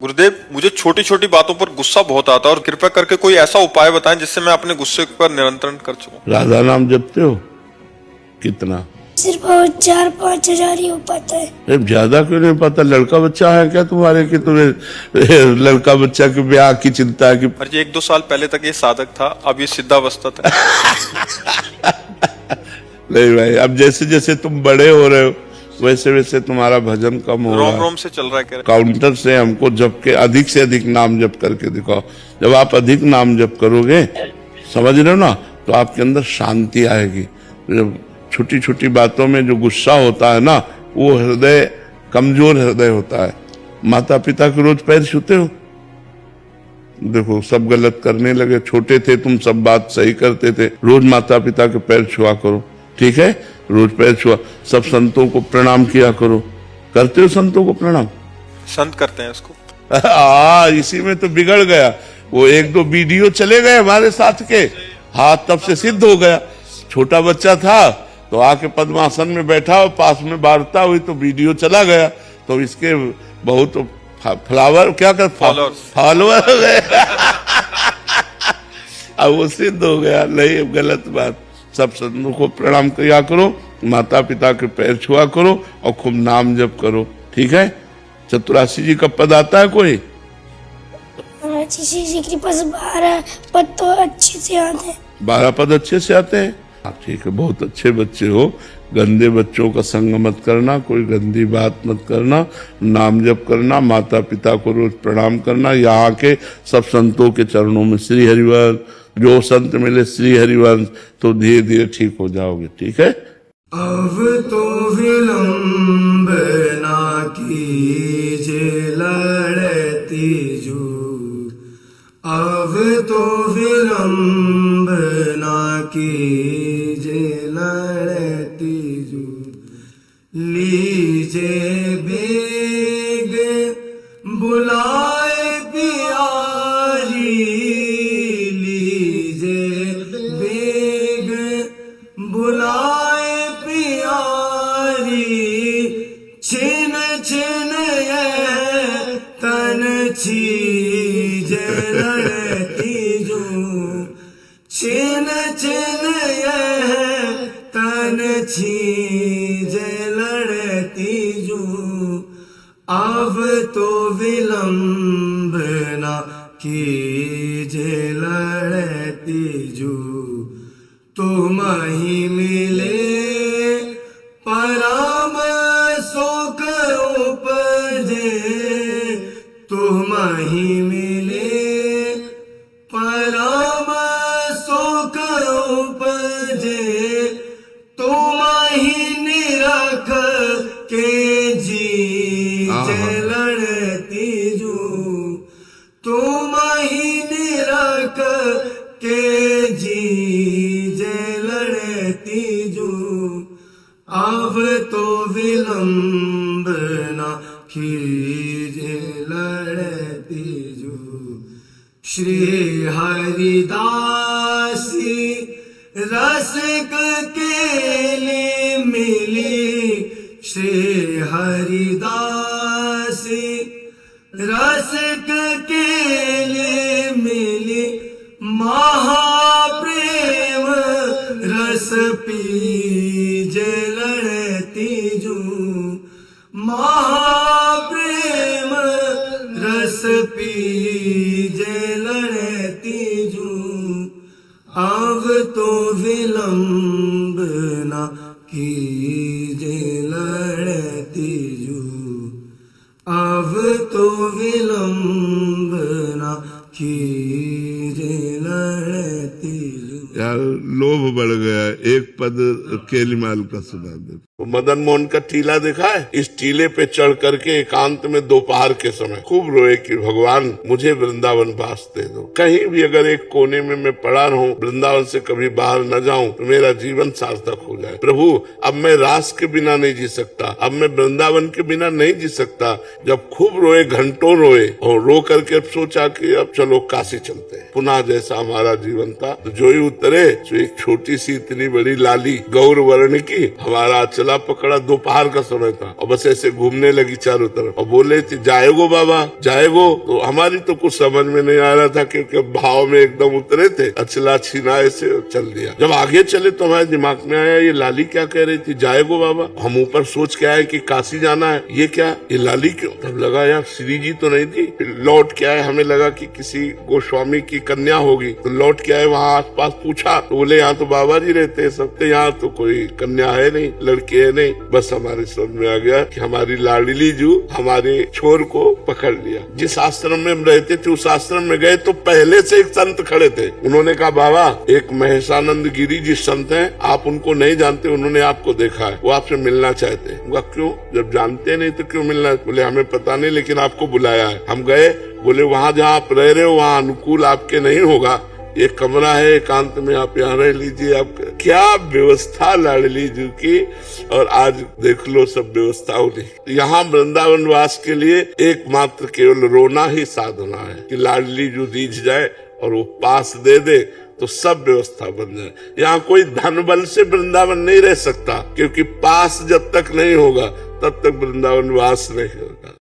गुरुदेव, मुझे छोटी छोटी बातों पर गुस्सा बहुत आता है और कृपया करके कोई ऐसा उपाय बताएं जिससे मैं अपने गुस्से पर नियंत्रण कर सकूं। राधा नाम जपते हो? कितना? सिर्फ 4-5 हजार ही हो पाता है। अरे ज्यादा क्यों नहीं पता? लड़का बच्चा है क्या तुम्हारे कि तुम्हें लड़का बच्चा के ब्याह की चिंता है कि? और ये 1-2 साल पहले तक ये साधक था, अब ये सिद्धावस्था था। नहीं भाई, अब जैसे जैसे तुम बड़े हो रहे हो वैसे वैसे तुम्हारा भजन कम हो रहा रोम है। रोम से चल रहा है कह रहे। काउंटर से हमको जप के अधिक से अधिक नाम जप करके दिखाओ। जब आप अधिक नाम जप करोगे, समझ रहे हो ना, तो आपके अंदर शांति आएगी। जब छोटी छोटी बातों में जो गुस्सा होता है ना, वो हृदय कमजोर हृदय होता है। माता पिता के रोज पैर छूते हो? देखो सब गलत करने लगे। छोटे थे तुम, सब बात सही करते थे। रोज माता पिता के पैर छुआ करो, ठीक है? रोज पैर छुआ। सब संतों को प्रणाम किया करो। करते हो संतों को प्रणाम? संत करते हैं इसको। इसी में तो बिगड़ गया। वो 1-2 वीडियो चले गए हमारे साथ के, हाथ तब से सिद्ध हो गया। छोटा बच्चा था तो आके पद्मासन में बैठा और पास में वार्ता हुई तो वीडियो चला गया। तो इसके बहुत फ्लावर क्या कर फॉलोअर हो गए। अब वो सिद्ध हो गया। नहीं, गलत बात। सब संतों को प्रणाम किया करो, माता पिता के पैर छुआ करो और खूब नाम जप करो, ठीक है? चतुरासी जी का पद आता है कोई? जी के पास 12 पद तो अच्छे से आते हैं। 12 पद अच्छे से आते हैं? हाँ ठीक है, बहुत अच्छे बच्चे हो। गंदे बच्चों का संग मत करना, कोई गंदी बात मत करना, नाम जप करना, माता पिता को रोज प्रणाम करना। यहाँ के सब संतों के चरणों में श्री हरिवंश, जो संत मिले श्री हरिवंश, तो धीरे धीरे ठीक हो जाओगे, ठीक है? अब तो विलंब ना कीजे लड़ती जूर, अब तो विलंब ना कीजे लड़ती जूर, लीजे बेग बुलाए प्यारी, लीजे बेग बुलाए प्यारी, छिन छिन ये तन चीज लड़ती जो, छिन छिन ये तन चीज लड़ती जो, अब तो विलंब ना कीजे लड़ती जो, तुम ही मिले परम सुख उपजे, तुम ही मिले परम सुख उपजे, तुम ही निरख के जीज लड़ती जो, तुम ही निरख के जीज लड़ती जो, अब तो विलंब ना कीजे लड़ती जो, श्री हरिदासी रसिक के लिए मिली, श्री हरिदासी रसिक के लिए मिली, महाप्रेम रस पीज लड़ती जो, महाप्रेम रस पीज लड़ती जो, अब तो विलंब ना कीजे लड़ती जो, अब तो विलंब ना कीजे लड़ती जो। यार लोभ बढ़ गया। एक पद केलीमाल का सुना दे। मदन मोहन का टीला देखा है? इस टीले पे चढ़ करके एकांत में दोपहर के समय खूब रोए कि भगवान मुझे वृंदावन वास दे दो। कहीं भी अगर एक कोने में मैं पड़ा रहूं, वृंदावन से कभी बाहर न जाऊं, तो मेरा जीवन सार्थक हो जाए। प्रभु, अब मैं रास के बिना नहीं जी सकता, अब मैं वृंदावन के बिना नहीं जी सकता। जब खूब रोए, घंटों रोए, और रो करके अब सोचा कि अब चलो काशी चलते हैं। पुनः जैसा हमारा जीवन था, तो जो ही उतरे, तो एक छोटी सी इतनी बड़ी लाली गौर वर्ण की, हमारा अचला पकड़ा, दोपहर का समय था और बस ऐसे घूमने लगी चारों तरफ और बोले थे जाएगो बाबा जाएगो। तो हमारी तो कुछ समझ में नहीं आ रहा था क्योंकि भाव में एकदम उतरे थे, अचला छीनाए से चल दिया। जब आगे चले तो हमारे दिमाग में आया ये लाली क्या कह रही थी जाएगो बाबा। हम ऊपर सोच के आए कि काशी जाना है, ये क्या ये लाली क्यों। तब लगा यार श्री जी तो नहीं थी। लौट के आए, हमें लगा कि किसी गोस्वामी की कन्या होगी, तो लौट के आए वहाँ आस पास पूछा तो बोले यहाँ तो बाबा जी रहते हैं सब, तो यहाँ तो कोई कन्या है नहीं, लड़की है नहीं। बस हमारे समझ में आ गया कि हमारी लाडली जू हमारे छोर को पकड़ लिया। जिस आश्रम में हम रहते थे उस आश्रम में गए तो पहले से एक संत खड़े थे। उन्होंने कहा बाबा एक महेशानंद गिरी जी संत हैं, आप उनको नहीं जानते, उन्होंने आपको देखा है, वो आपसे मिलना चाहते हैं। क्यों, जब जानते नहीं तो क्यों मिलना है। बोले हमें पता नहीं लेकिन आपको बुलाया है। हम गए, बोले वहाँ जहाँ आप रह रहे हो वहाँ अनुकूल आपके नहीं होगा, एक कमरा है एकांत में, आप यहाँ रह लीजिए। आप क्या व्यवस्था लाडली जी की, और आज देख लो सब व्यवस्था होगी। यहाँ वृंदावन वास के लिए एकमात्र केवल रोना ही साधना है कि लाडली जी दीज जाए और वो पास दे दे तो सब व्यवस्था बन जाए। यहाँ कोई धन बल से वृंदावन नहीं रह सकता क्योंकि पास जब तक नहीं होगा तब तक वृंदावन वास नहीं होगा।